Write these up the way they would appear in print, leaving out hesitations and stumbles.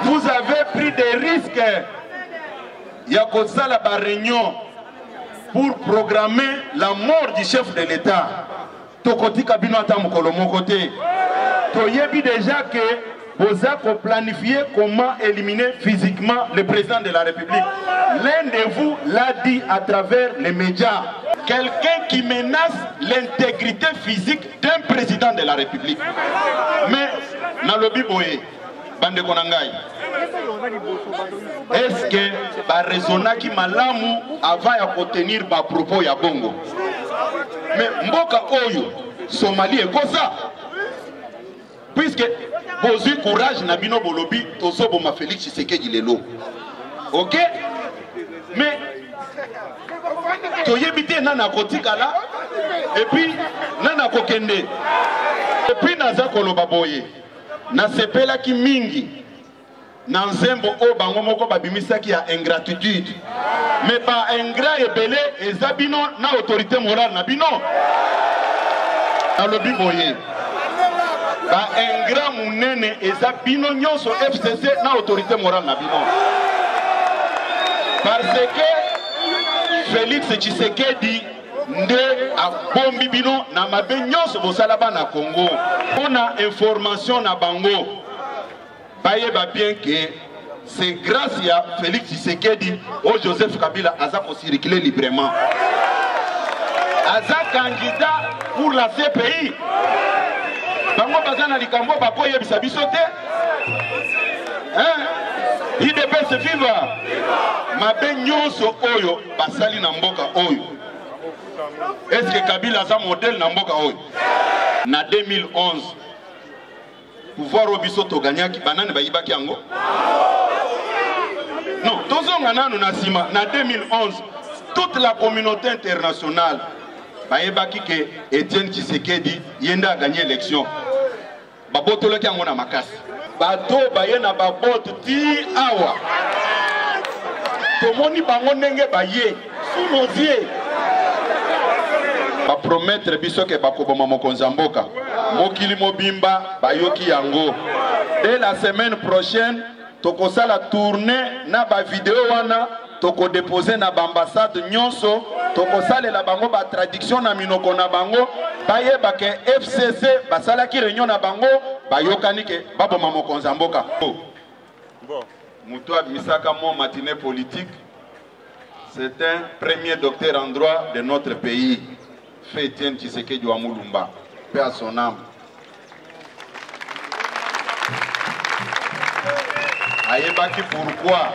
Vous avez pris des risques. Il y a comme ça la réunion pour programmer la mort du chef de l'État. Tokoti Kabino Atam Kolomo côté. Toyebi déjà que vous avez planifié comment éliminer physiquement le président de la République. L'un de vous l'a dit à travers les médias. Quelqu'un qui menace l'intégrité physique d'un président de la République. Mais, Nalobi Boye, Bande Konangai, est-ce que ba raisonna qui malamu avant de tenir ba propos ya bongo? Mais Mboka Oyo, Somalie et Kosa, puisque vous avez courage, Nabino Bolobi, Toso Boma Félix Tshisekedi Lelo. Ok? Mais, Toyebite Nana Kotikala, et puis Nana Kokende, et puis Naza Kolobaboye, Nasepela Ki Mingi, Nanzembo O Bangomoko Babimisa qui a ingratitude. Mais pas ingrat et belé, et Zabino na autorité morale, Nabino. Alobi Boye. Ba ingrat Mounene et Zabino Nyonso FCC na autorité morale, Nabino. Parce que Félix Tshisekedi nde a bombi bino na mabe nyonso bosalaba na Congo. On a information na bango. Baye ba bien que c'est grâce à Félix Tshisekedi au Joseph Kabila aza ko circuler librement. Aza candidat pour la CPI. Bango bazana likambo bakoye bisabiso te. Hein? IDPS viva. Mabe nyonso oyo basali na mboka oyo. Est-ce que Kabila a un modèle na mboka oyo? Na 2011 pouvoir obiso to gagner ki banane ba yibaki yango? Non, tozonga nanu na sima na 2011 toute la communauté internationale ba yibaki que Etienne Tshisekedi yenda a gagné l'élection. Ba botolo ki yango na makasi. Bato ba yena ba boto ti awa. Tomoni bango ndenge ba ye sous nos yeux. Ba promettre biso ke bakoboma mokonzi mboka mokili mobimba bayoki yango. Dès la semaine prochaine tokosa la tournée na ba vidéo wana toko déposer na ambassade nyonso tokosa la bango ba traduction na minoko na bango bayeba ke FCC basala ki réunion na bango bayokani ke baboma mokonzi mboka. Bon, muto misaka mon matinée politique. C'est un premier docteur en droit de notre pays. Fait Etienne Tshisekedi wa Mulumba, paix à son âme. Ayebaki pourquoi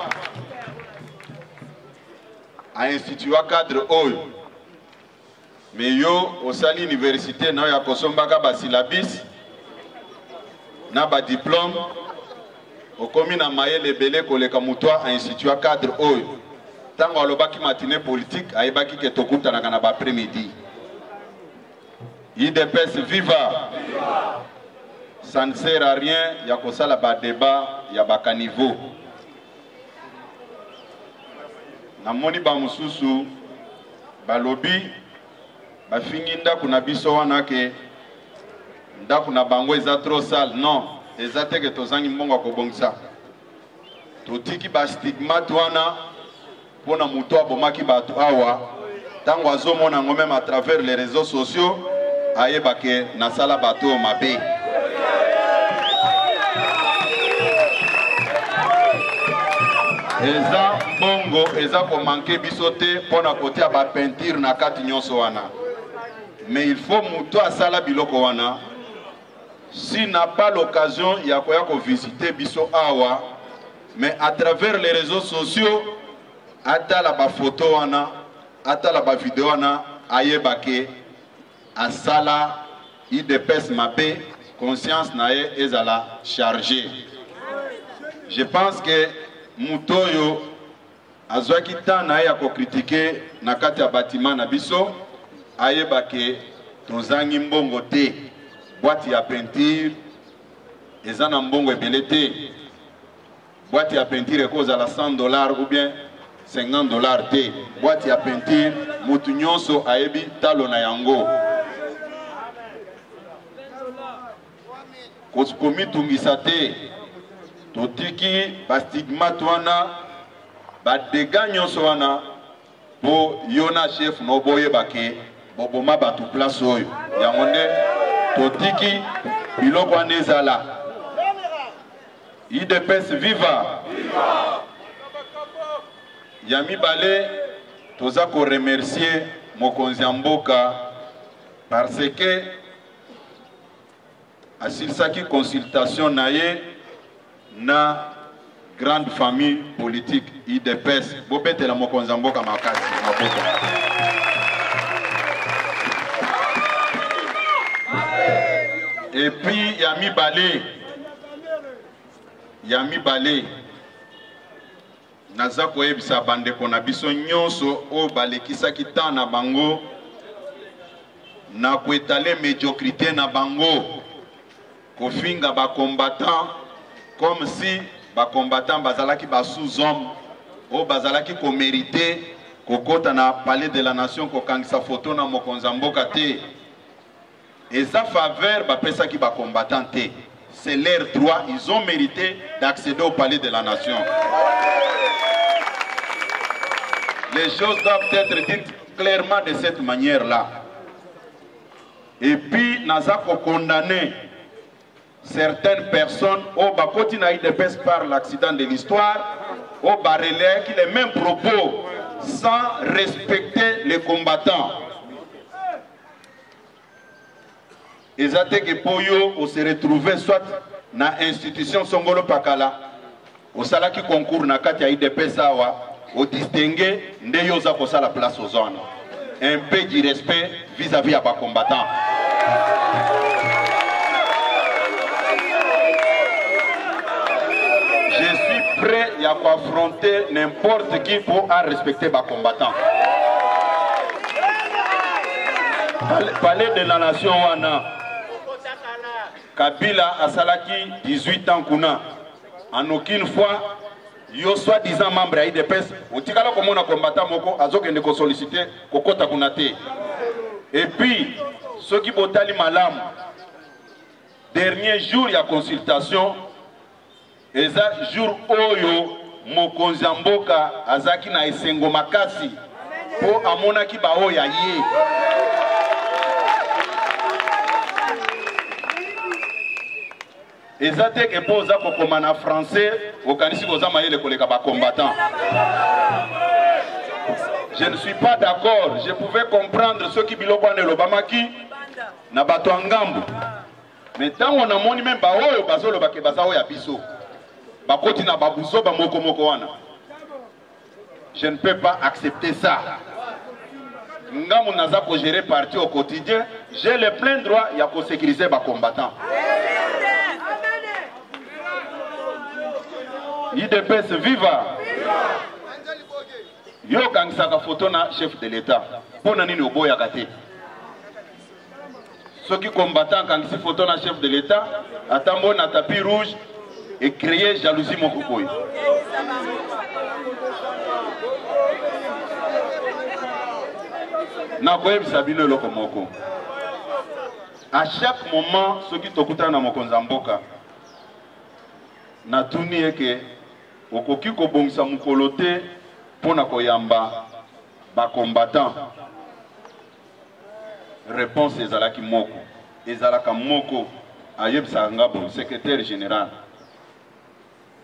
a institué un cadre oyo. Mais yo au sali université na ya kosombaka ba syllabus na ba diplôme au komi na mayele belé koleka mutwa a institué un cadre oyo. Tango alobaki matinée politique ayebaki ke tokutanaka na ba après-midi. IDPS viva. Ça ne sert à rien, il y a que ça là-bas débat, il y a bas niveau. Namoni ba mususu ba lobby ba finginda kuna biso wana ke ndaku na bango eza trop sale. Non, eza te ke tozangi mbongo ko bongisa. Totiki ba stigmate wana pona muto abomaki batu awa tango azomona ngo même à travers les réseaux sociaux. Ayebake nasala bato mabe. Eza bongo eza ko manquer bisote pona côté a ba peinture na kati nyonso wana. Mais il faut muto asala biloko wana. Si n'a pas l'occasion ya ko visiter biso awa, mais à travers les réseaux sociaux ata la ba photo wana, ata la ba vidéo wana ayebake Asala, IDPS Mabé, conscience nae ezala chargée. Je pense que Mutoyo azwaki ta nae ko critiquer na kati ya bâtiment na biso ayebake tozangi mbongo te boîte ya peinture ezana mbongo ebele te boîte ya peinture ekozala $100 ou bien $50 te boîte ya peinture mutu nyonso ayebi talo na yango. Komi tungisa te totiki bastigmate wana badega nyonso wana po yona chef no boyebake boboma batu place oyo yango nde totiki biloko wana ezala. UDPS viva! Ya mibale toza ko remercier mokonzi ya mboka parce que asilisaki consultation na ye na grande famille politique UDPS. Bobetela mokonzi ya mboka makasi maboka. Et puis ya mibale naza koyebisa bandeko na biso nyonso o balekisaki temps na bango na koetale médiocrité na bango kofinga ba combattant comme si ba combattant bazalaki ba sous-homme o bazalaki ko mériter kokota na palais de la nation ko kangisa photo na mokonza mboka te. Eza faveur ba pesa ki ba combattant te. C'est leur droit, ils ont mérité d'accéder au palais de la nation. Les choses doivent être dites clairement de cette manière-là. Et puis, nous avons condamné certaines personnes au Bakoti na UDPS par l'accident de l'histoire, au Barélé, qui les mêmes propos sans respecter les combattants. Et ça que Poyo on se retrouvait soit dans l'institution Songolo Pakala, au Salaki concours na kati ya UDPS awa, au distingué ndeyo za kosa la place aux zones. Un peu de respect vis-à-vis à bas combattants. Je suis prêt à affronter n'importe qui pour respecter bas combattants. Palais de la nation wana. Kabila asalaki 18 ans kuna. En aucune fois, yo soi-disant membre à UDPS, ou tikala comme on a combattant moko, azoke ne ko solliciter kokota kuna te. Et puis, ceux qui botali malam, dernier jour ya consultation, eza jour oyo mokonzi mboka azaki na esengo makasi po amonaki ba oya ye. Et ça que posa kokomana français au kanisi koza mayele koleka ba combattant. Je ne suis pas d'accord. Je pouvais comprendre ceux qui biloko ne lobamaki na bato ngambu. Mais tant on a moni même ba oyo bazolo ba ke bazao ya biso. Ba koti na babuzo ba moko moko wana. Je ne peux pas accepter ça. Ngamu naza ko gérer parti au quotidien, j'ai le plein droit ya ko sécuriser ba combattant. UDPS viva. Yo kangsaka photo na chef de l'État. Pona nini oboya kate. Ceux qui combattent kangisi photo na chef de l'État, atambo na tapis rouge et créer jalousie mokoboy. Na koyebisa bino loko moko. À chaque moment, ceux qui tokuta na mokonza mboka na tuni eke okoki kobongisa mukolo te pona koyamba ba combattant. Réponse ezalaki moko. Ezalaka moko ayebisa ngabo secrétaire général.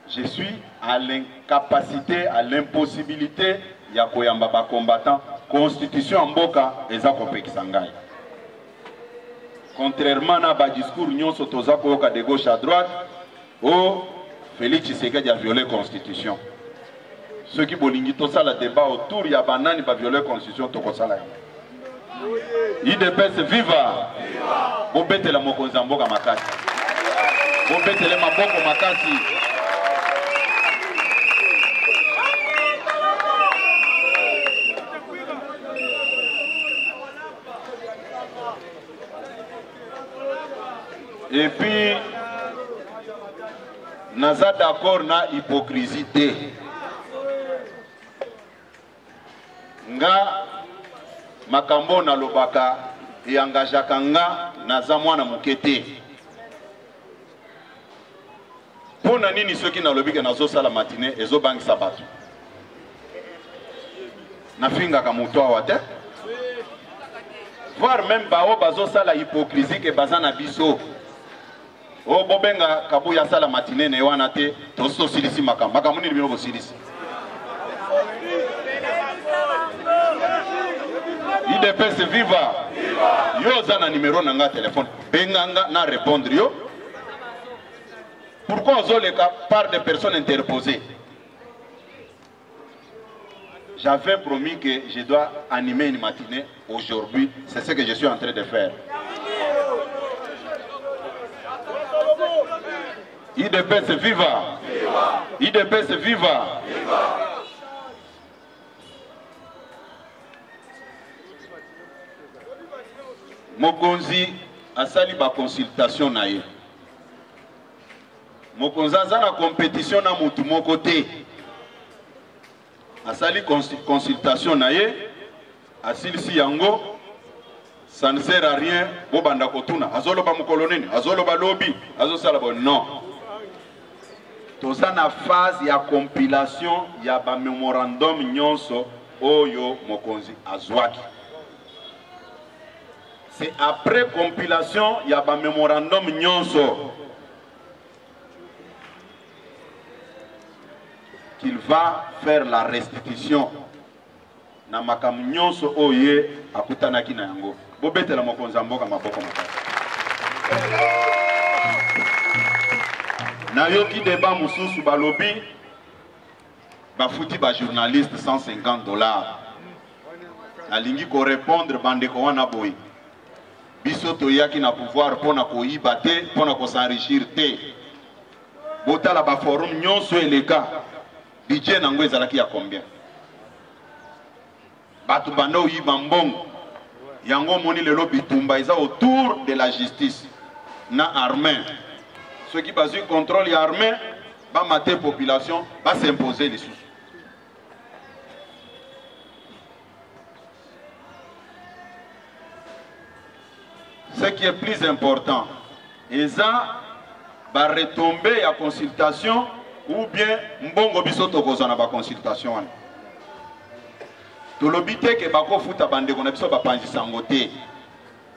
Je suis à l'incapacité, à l'impossibilité ya koyamba ba combattant. Constitution mboka ezako pekisa ngai. Contrairement à ba discours nyonso toza koyoka de gauche à droite, oh Félix Tshisekedi a violé la Constitution. Ceux qui bolingi tout ça le débat autour, il y a banani va violer la Constitution tout ça là. UDPS viva. Bobete la mokonza mboka makasi. Bobete le maboko makasi. Et puis naza d'accord na hypocrisie te. Nga makambo na lobaka e engagaka nga naza mwana mukete. Pour nani ceux qui na lobby que nazo sala matinée ezo bangi sabato. Na finga ka muto awate. Voir même bao bazo sala hypocrisie que bazana biso. O bobenga kabuya sala matinée ne wana te to so silisi makamba. Makamuni bino bo silisi. IDPS viva. Yo zana numéro nanga téléphone. Benganga na répondre yo. Pourquoi on les cas par des personnes interposées? J'avais promis que je dois animer une matinée aujourd'hui. C'est ce que je suis en train de faire. IDPS viva. IDPS viva. Mokonzi a sali ba consultation na ye. Mokonzi a la compétition na mutu moko te. A sali consultation na ye. A silisi yango. Ça ne sert à rien. Bo banda kotuna. Azolo ba mukoloneni. Azolo ba lobby. Azolo sala bo non. Toza na phase ya compilation ya ba memorandum nyonso oyo mokonzi azwaki. C'est après compilation, il y a un mémorandum nyonso qu'il va faire la restitution. Na makam nyonso oye akutanaki na yango. Bobete la mokonza mboka maboko makasi. Na yoki débat mususu balobi bafuti ba journaliste $150. Alingi ko répondre bandeko wana boy. Biso toyaki na pouvoir pona ko ibate, pona ko s'enrichir te. Botala ba forum nyonso eleka. Budget nango ezalaki ya combien? Batu bando yiba mbongo. Yango moni lelo bitumba eza autour de la justice. Na armée. Ceux qui basent le contrôle et armée, ba mater population, va s'imposer les sous. Ce qui est plus important, eza va retomber à consultation ou bien mbongo biso tokozana na ba consultation. Tolobite ke bako futa bande kona biso ba panjisa ngote.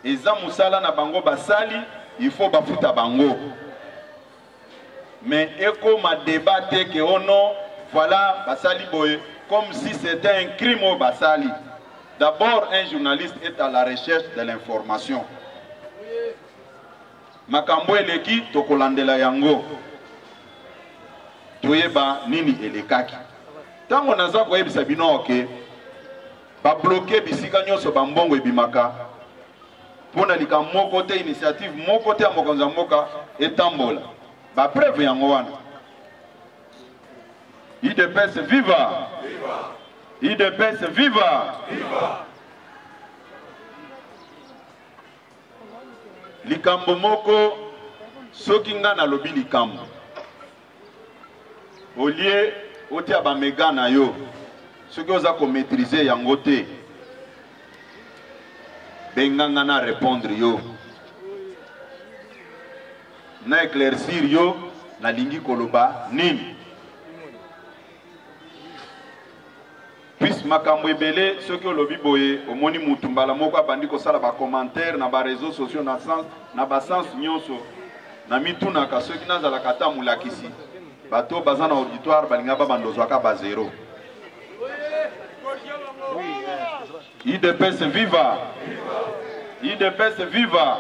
Eza musala na bango basali, il faut ba futa bango. Mais eko ma débatté que oh non, voilà basali boye comme si c'était un crime au basali. D'abord, un journaliste est à la recherche de l'information. Makambo eleki tokolandela yango. Toyeba nini elekaki. Tango naza koyebisa bino oke ba bloquer bisika nyonso ba mbongo ebimaka. Pona lika moko te initiative moko te amokonza mboka etambola. Ba preuve yango wana. IDPS viva. IDPS viva. Likambo moko soki nga na lobi likambo. Olie otia ba mega na yo. Soki oza ko maîtriser yango te. Benganga na répondre yo. Na éclaircir yo na lingi koloba nini. Puis makambo ebele soki olobi boye omoni mutu mbala moko abandi kosala ba commentaire na ba réseaux sociaux na sens nyonso na mituna ka soki nazala kata mulakisi bato bazana auditoire balinga ba bandozwaka ba zéro. IDPS viva. IDPS viva.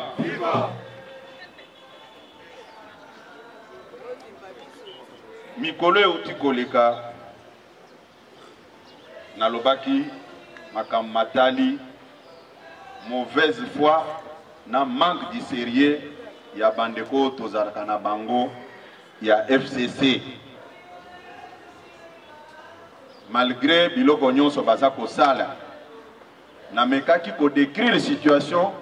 Mikolo euti koleka na lobaki makam matali mauvaise foi na manque de sérieux ya bandeko tozalaka na bango ya FCC malgré biloko nyonso baza kosala na mekaki ko décrire situation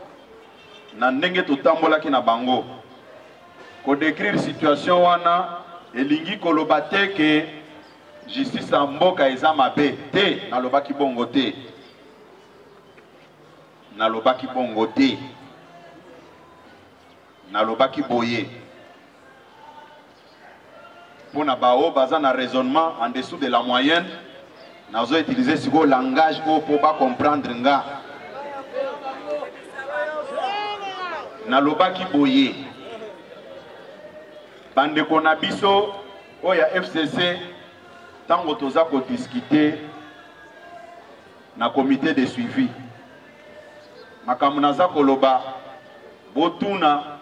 na ndenge totambolaki na bango ko décrire situation wana elingi koloba te ke justice a mboka eza mabe te nalobaki bongo te. Nalobaki bongo te. Nalobaki boye. pour na bao baza na raisonnement en dessous de la moyenne nazo utiliser ce langage pour pas comprendre nga na lobaki boye bande kona biso oya FCC tango toza ko discuter na comité de suivi makambo naza koloba botuna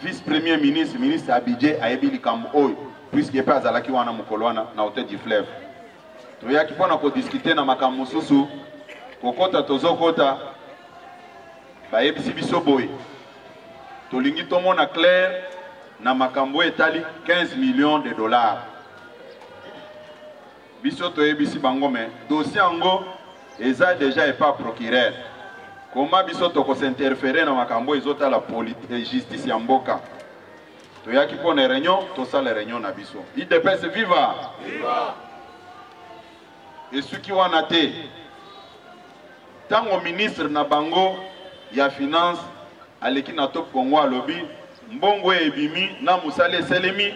vice-premier ministre, ministre Abidje ayebi likambo oyo puisque pas azalaki wana mokolo wana na hôtel du fleuve toyaki mpona kodiscute na makambo mosusu kokota tozokota bayebisi biso boye tolingi tomona clair na makambo etali 15 millions de dollars biso toyebisi bango me dossier yango eza déjà epa procureur comment biso toko s'interférer na makambo ezotala justice ya mboka toyaki mpona réunion tosala réunion na biso IDPS viva esuki wana te tango ministre na bango ya finance aleki na top Congo alobi mbongo ebimi na musale eselemi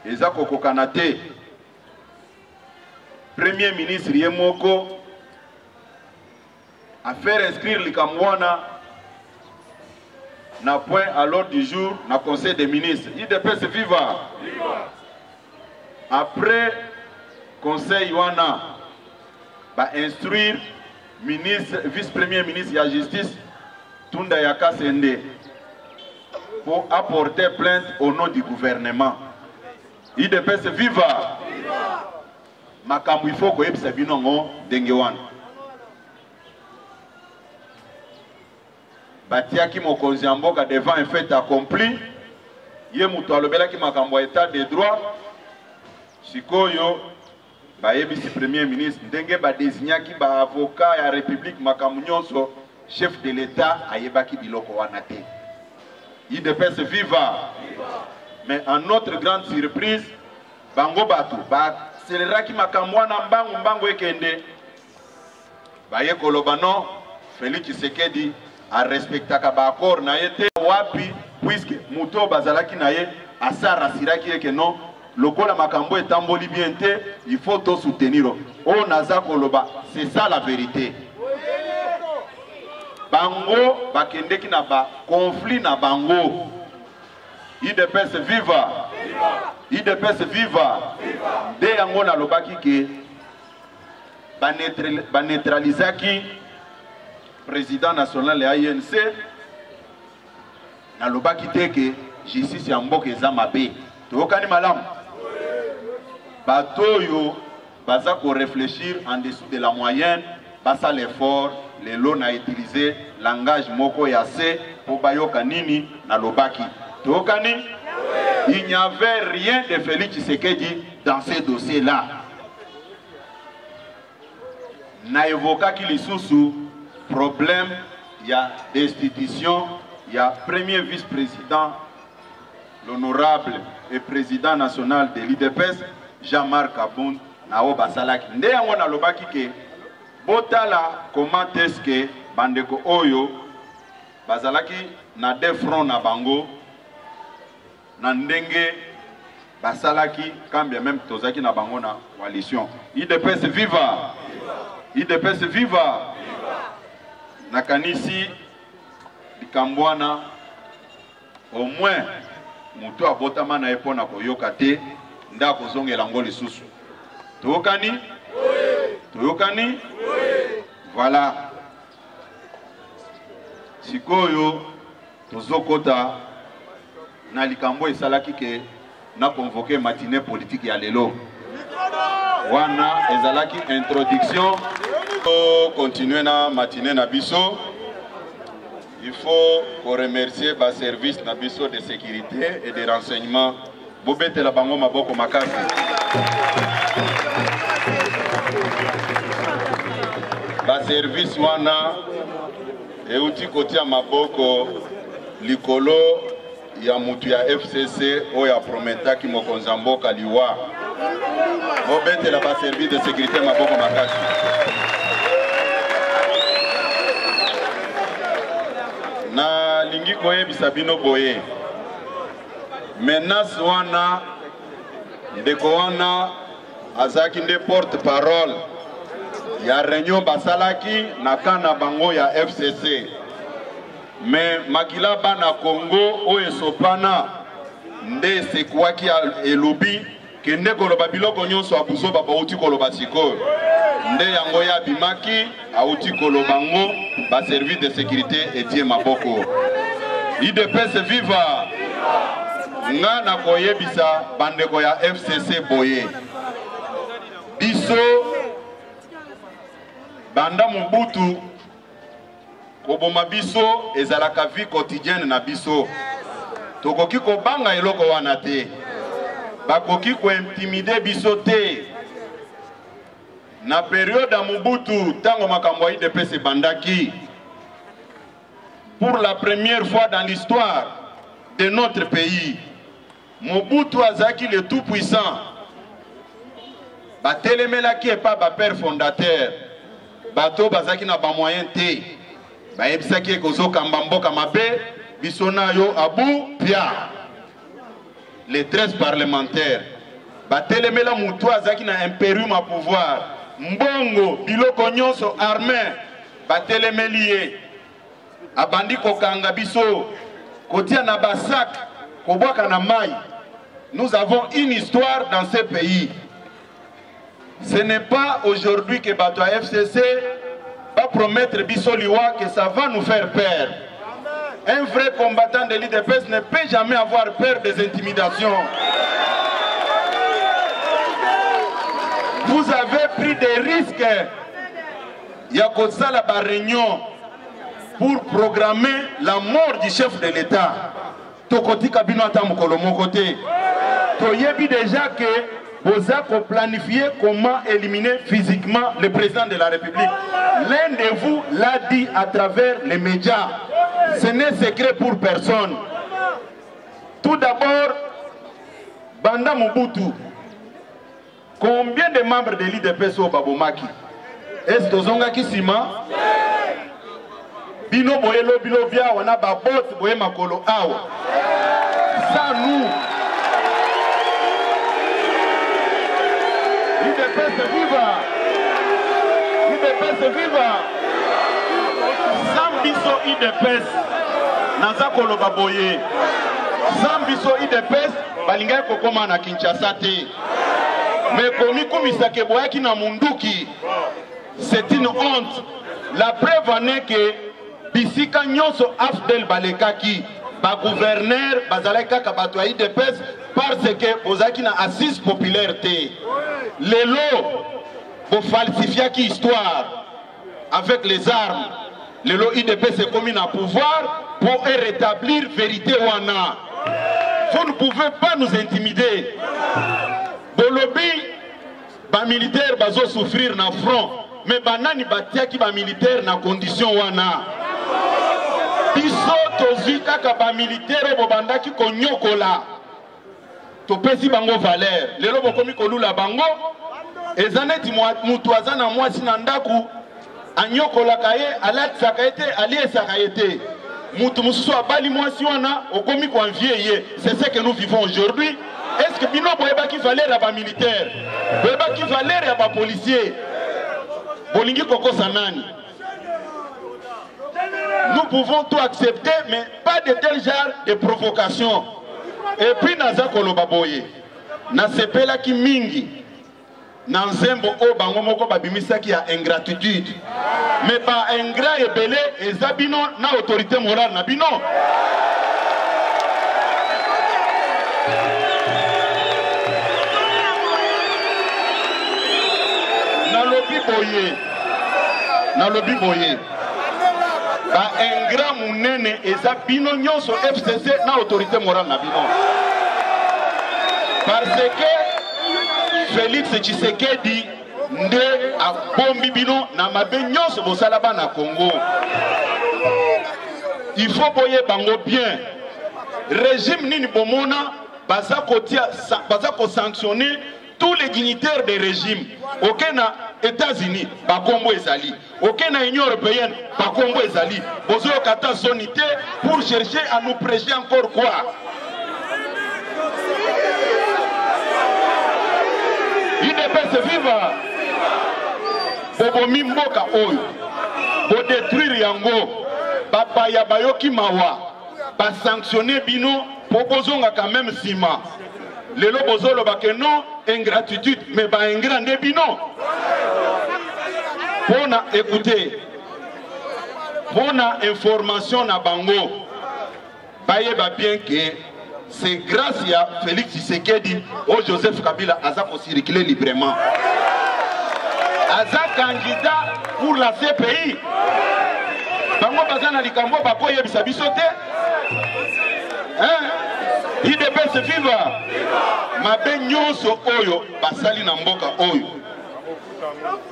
eza kokokana te premier ministre ye moko à faire inscrire les Kamwana na point à l'ordre du jour na conseil des ministres. IDPS viva. Après conseil wana va instruire ministre vice-premier ministre de la justice Tunda Yaka Sende pour apporter plainte au nom du gouvernement. IDPS viva. Makambu il faut que yebisa binongo dengewana. Batiaki mokonzi ya mboka devant un fait accompli ye mutu alobelaki makambo ya état de droit sikoyo bayebisi premier ministre ndenge badesignaki ba avocat ya république makambo nyonso chef de l'état ayebaki biloko wana te IDPS viva mais en notre grande surprise bango batu baakseleraki makambo wana mbangu ekende baye koloba non Félix Tshisekedi a respectaka ba accord na yete wapi puisque muto bazalaki na ye asara siraki eke non lokola makambo etamboli bien te il faut to soutenir o naza koloba c'est ça la vérité bango bakendeki na ba conflit na bango IDPS viva IDPS viva de yango na lobaki ke ba neutralisaki président national ya ANC na lobaki teke justice ya mboka eza mabe tokani malamu batoyo baza ko réfléchir en dessous de la moyenne basa l'effort les lots a utilisé langage moko ya se pour bayoka nini na lobaki tokani il n'y avait rien de Félix Tshisekedi dans ces dossiers là na évokaki lisusu problème, il y a destitution, il y a premier vice-président, l'honorable et président national de l'IDPS, Jean-Marc Aboun, Nao Basalaki. Nde yango na lobaki ke botala comment est-ce que bandeko oyo bazalaki na deux fronts na bango na ndenge basalaki kambia même tozaki na bango na coalition. IDPS viva. IDPS viva. Nakanisi likambwana au moins mutu abotama na epona koyoka te nda kozongela ngo lisusu toyokani toyokani voilà sikoyo tozokota na likambo esalaki ke na convoquer matinée politique ya lelo wana ezalaki introduction. Continuer na matinée na biso. Il faut remercier le service na biso de sécurité et de renseignement. Bobete la bango maboko makasi. Ba service wana euti kotia maboko likolo ya mutu ya FCC oya prometaki mokonza mboka liwa. Bobete la ba service de sécurité maboko makasi. Na lingi koyebisa bino boye menace wana ndeko wana azaki nde porte-parole ya réunion basalaki na kana bango ya FCC. Mais makila bana Congo oyo esopana nde sekwaki elobi kende koloba biloko nyonso abuzo bauti koloba sikoyo nde yango ya bimaki auti koloba ngo ba service de sécurité etie maboko. IDPS viva! Nga na koyebisa bandeko ya FCC boye biso banda Mobutu koboma biso ezalaka vie quotidienne na biso tokoki kobanga eloko wana te bakoki ko intimider biso te na période ya Mobutu tango makambo ya IDPS bandaki pour la première fois dans l'histoire de notre pays Mobutu azaki le tout puissant batelemelaki epa ba père fondateur bato bazaki na ba moyen te bayebisaki ekozokamba mboka mabe biso na yo abu pia les 13 parlementaires batelemela mutu azaki na impérium à pouvoir mbongo biloko nyonso armée batelemeli ye abandi kokanga biso kotia na basak kobwaka na mai. Nous avons une histoire dans ce pays. Ce n'est pas aujourd'hui que Bato FCC va promettre Bissoliwa que ça va nous faire peur. Un vrai combattant de l'IDPS ne peut jamais avoir peur des intimidations. Vous avez pris des risques. Il y a comme ça la réunion pour programmer la mort du chef de l'État. Tokoti kabino ata mukolo mokote. Toyebi déjà que vous avez planifié comment éliminer physiquement le président de la République. L'un de vous l'a dit à travers les médias. Ce n'est secret pour personne. Tout d'abord, Banda Mobutu. Combien de membres de l'IDPS au Babomaki? Est-ce que Zonga Kisima? Bino boyelo bino via wana babot boye makolo awa. Ça nous. IDPS viva. IDPS viva. Sambiso IDPS naza koloba boye. Sambiso IDPS balinga kokoma na Kinshasa te. Mais komi komisa ke boyaki na munduki. C'est une honte. La preuve en est que bisika nyonso afdel balekaki ba gouverneur bazalaka kabato IDPS parce que bozaki na assise populaire te. Lelo bo falsifiaki histoire avec les armes. Lelo IDPS est commis à pouvoir pour rétablir vérité wana. Vous ne pouvez pas nous intimider. Bolobi ba militaire bazo souffrir na front mais banani batiaki ba militaire na condition wana. Biso tozwi kaka ba militaire bobandaki konyokola topesi bango valeur lelo bokomi kolula bango ezaneti mutu azana mwasi na ndaku anyokolaka ye alatisaka ye te aliesaka ye te mutu mususu abali mwasi wana okomi koenvie ye. C'est ce que nous vivons aujourd'hui. Est-ce que bino boyebaki valeur ya ba militaire boyebaki valeur ya ba policier bolingi kokosa nani? Nous pouvons tout accepter, mais pas de tel genre de provocation. Et puis, naza koloba boye, na sepela ki mingi, na nzembo o bango moko babimisa ki ya ingratitude. Mais pas ingrat et belé, et zabino na autorité morale na bino. Na lobi boye, na lobi boye. Ba ingrat munene eza bino nyonso FCC na autorité morale na bino. Parce que Félix Tshisekedi nde abombi bino na mabe nyonso bosala ba na Congo. Il faut boye bango bien. Régime nini bomona baza ko sanctionner tous les dignitaires des régimes. Aucun États-Unis, ba Congo ezali. Aucun Union européenne, ba Congo ezali. Bozo kata sonité pour chercher à nous prêcher encore quoi? IDPS viva. Bobomi mboka oyo. Bo détruire yango. Bapaya bayoki mawa. Ba sanctionner bino. Pobozonga quand même sima. Lelo bozolo bake non ingratitude mais ba ingrat nde bino. Pona écoutez. Pona information na bango. Baye ba bien que c'est grâce à Félix Tshisekedi au Joseph Kabila aza ko circuler librement. Aza candidat pour la CPI. Bango bazana likambo bako yebisa biso te. Hein? IDPS viva. Mabe nyonso oyo basali na mboka oyo.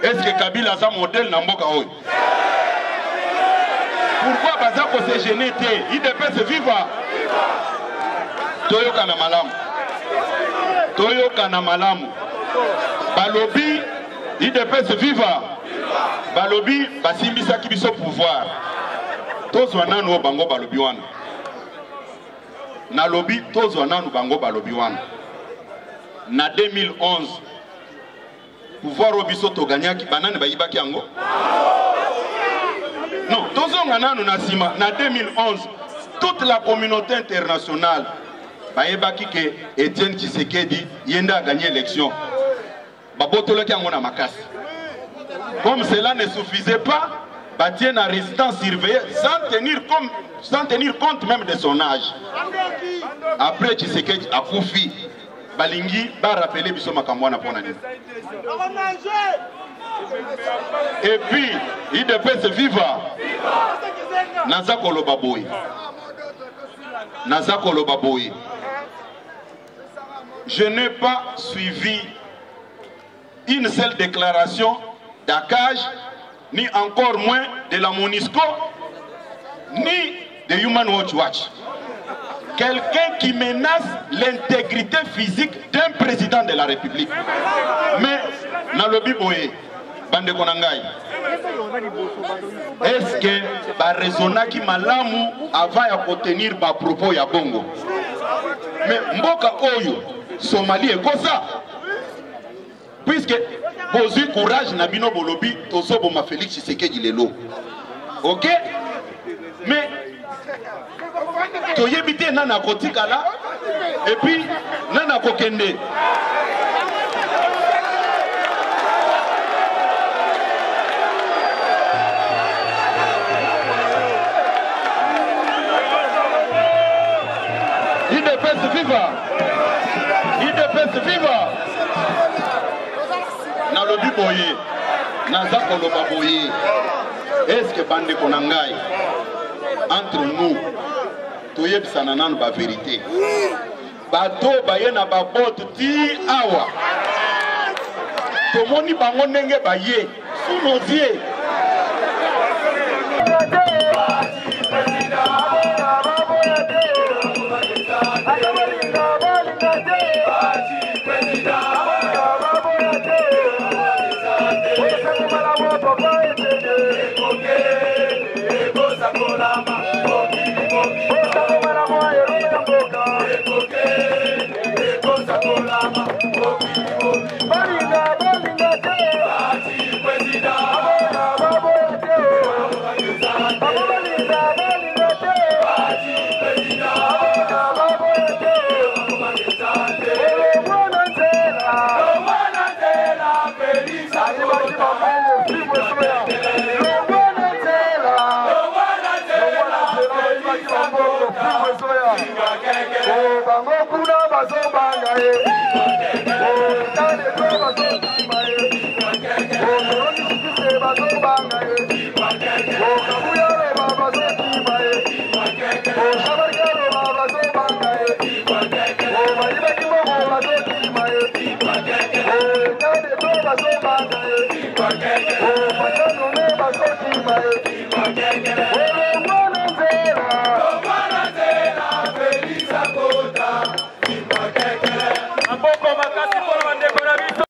Est-ce que Kabila aza modèle na mboka oyo? Pourquoi baza ko se gêner te? IDPS viva. Toyoka na malamu. Toyoka na malamu. Balobi IDPS viva. Balobi basimbisa kibiso pouvoir. Tozwa nanu bango balobi wana. Na lobi tozwa nanu bango balobi wana. Na 2011 pouvoir obiso to gagnaki banane bayibaki yango. Non, tozonga nanu na sima na 2011 toute la communauté internationale bayebaki que Etienne Tshisekedi yenda a gagné l'élection. Babotoloki yango na makasi. Comme cela ne suffisait pas, Batien na résidence surveillée sans tenir compte même de son âge. Après Tshisekedi a koufi. Balingi ba rappeler biso makambo na pona nini. Et puis IDPS viva. Nazako lobaboy. Nazako lobaboy. Je n'ai pas suivi une seule déclaration d'ACAJ, ni encore moins de la MONUSCO, ni de Human Rights Watch. Quelqu'un qui menace l'intégrité physique d'un président de la République. Mais, dans le Biboye, Bande Konangai, est-ce que ba raisonna qui malamu avant de tenir ba propos ya bongo? Mais mboka oyo Somalie est comme ça. Puisque vous avez courage Nabino Bolobi, Tosobo ma Félix Tshisekedi lelo. OK? Mais toyebite nana kotika là et puis nana kokende. IDPS viva. IDPS viva. Na lobi boye. Naza koloba boye. Est-ce que bande konangai entre nous toyebisana nanu ba vérité. Bato baye na ba bote ti awa. Tomoni bango ndenge baye sous nos yeux.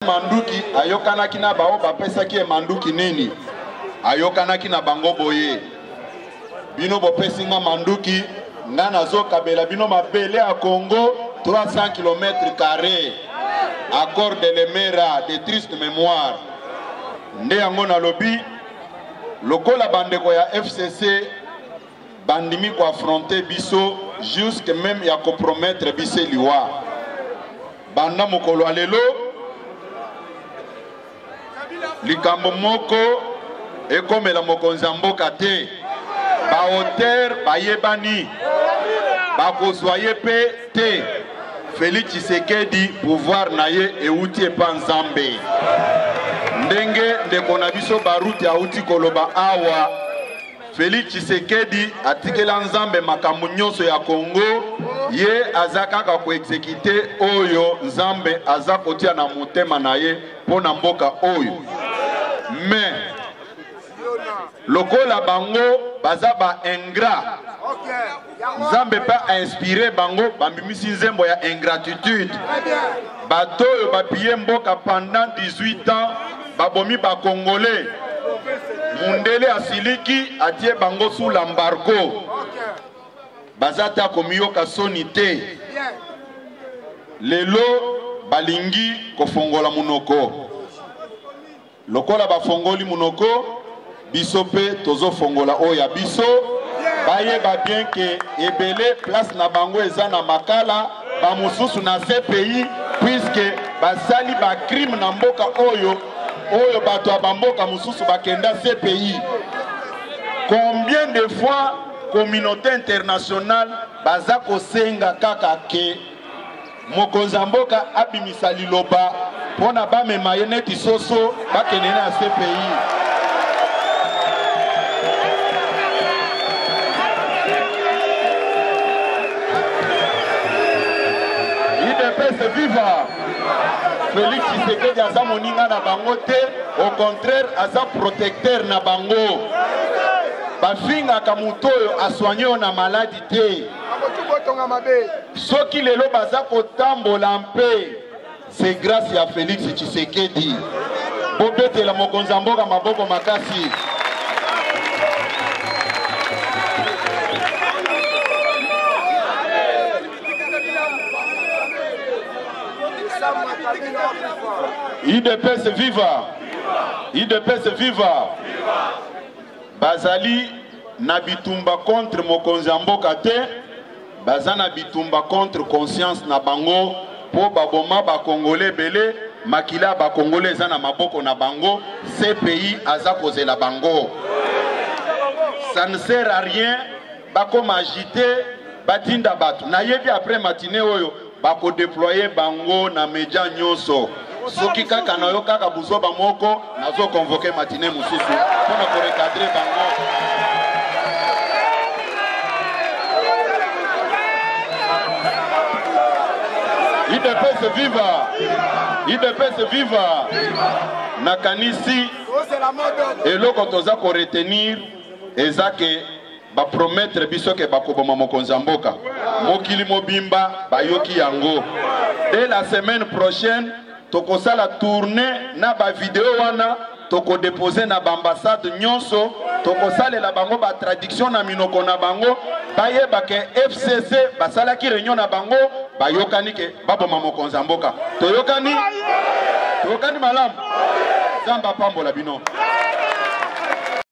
Manduki ayokana kina bao bapesa ki manduki nini ayokana kina bango boye bino bopesi nga manduki nga nazo kabela bino mabele ya Congo 300 km². accord de l'Emera de triste mémoire. Nde yango na lobi lokola bandeko ya FCC bandimi ko affronter biso jusque même ya compromettre bise liwa. Banda mokolo alelo likambo moko ekomela mokonzi mboka te. Ba hauteur bayebani bakozwaye pe te. Félix Tshisekedi pouvoir naye euti epa Nzambe. Ndenge ndeko na biso baruti auti koloba awa Félix Tshisekedi atikela Nzambe makambo nyonso ya Congo ye azakaka ko exécuter oyo Nzambe azakotia na motema naye pona mboka oyo. Mais lokola bango baza ba ingrat Nzambe pa inspiré bango bambimisi nzembo ya ingratitude. Bato yo bapiye mboka pendant 18 ans babomi ba Congolais. Mundele asiliki atie bango sous l'embargo. Bazata komiyoka sonite. Lelo balingi kofongola munoko. Lokola bafongoli munoko bisope tozo fongola oya biso. Baye ba bien que ebele place na bango eza na makala ba mususu na ce pays puisque basali ba crime na mboka oyo bato ya bamboka mususu bakenda ce pays. Combien de fois communauté internationale baza kosenga kaka ke mokonzi mboka abimisa liloba pona ba mema neti soso bakende na ce pays. Viva Félix Tshisekedi aza moninga na bango te, au contraire aza protecteur na bango. Bafingaka mutu oyo asoigné na maladie te. Soki lelo baza kotambola mpe c'est grâce à Félix Tshisekedi. Bobetela mokonzi mboka maboko makasi. IDPS viva! IDPS viva! Bazali na bitumba contre mokonzi mboka te, bazana bitumba contre conscience na bango po baboma ba Congolais belé, makila ba Congolais za na maboko na bango, ce pays aza kozela bango. Ça ne sert à rien bakoma agiter batinda batu. Na yebi après matinée oyo bako déployer bango na média nyonso. Soki kaka na yo kaka buzo ba moko nazo convoquer matinée mususu pona ko recadrer bango. IDPS viva! IDPS viva! Nakanisi eloko toza ko retenir ezake ba promettre biso ke bakoboma mokonzi mboka. Mokili mobimba bayoki yango. Dès la semaine prochaine, toko sala tournée na ba vidéo wana, toko déposer na ambassade nyonso, toko sala la bango ba traduction na minoko na bango, baye ba ke FCC basala ki réunion na bango, bayokani ke baboma mokonzi mboka. Toyokani? Toyokani malamu. Zamba pambola bino.